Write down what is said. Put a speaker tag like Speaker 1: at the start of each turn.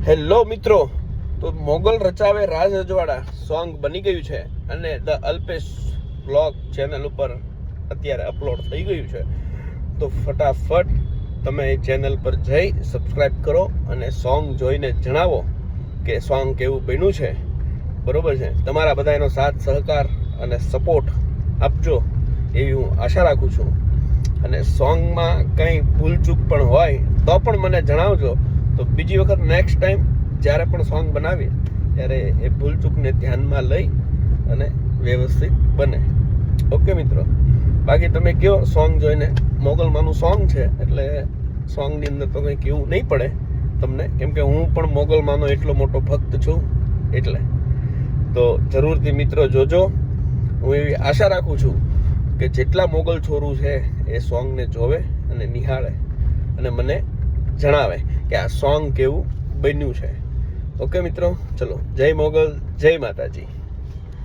Speaker 1: Hello મિત્રો, તો મોગલ રચાવે રાજ રજવાડા song બની ગયું છે અને ધ અલ્પેશ વ્લોગ ચેનલ ઉપર અત્યારે અપલોડ થઈ ગયું છે. તો ફટાફટ તમે એ ચેનલ પર જઈ સબસ્ક્રાઈબ કરો અને સોંગ જોઈને જણાવો કે સોંગ કેવું બન્યું છે. બરોબર છે? તમારા બધાનો સાથ સહકાર અને સપોર્ટ આપજો એવી હું આશા રાખું છું. અને સોંગમાં કંઈ ભૂલચૂક પણ હોય તો પણ મને જણાવજો, તો બીજી વખત નેક્સ્ટ ટાઈમ જ્યારે પણ સોંગ બનાવીએ ત્યારે એ ભૂલચૂકને ધ્યાનમાં લઈ અને વ્યવસ્થિત બને. ઓકે મિત્રો, બાકી તમે કયો સોંગ જોઈને. મોગલમાંનું સોંગ છે એટલે સોંગની અંદર તો કંઈ કેવું નહીં પડે તમને, કેમ કે હું પણ મોગલમાંનો એટલો મોટો ભક્ત છું. એટલે તો જરૂરથી મિત્રો જોજો. હું એવી આશા રાખું છું કે જેટલા મોગલ છોરું છે એ સોંગને જોવે અને નિહાળે અને મને જણાવે કે આ સોંગ કેવું બન્યું છે. ઓકે મિત્રો, ચલો, જય મોગલ, જય માતાજી.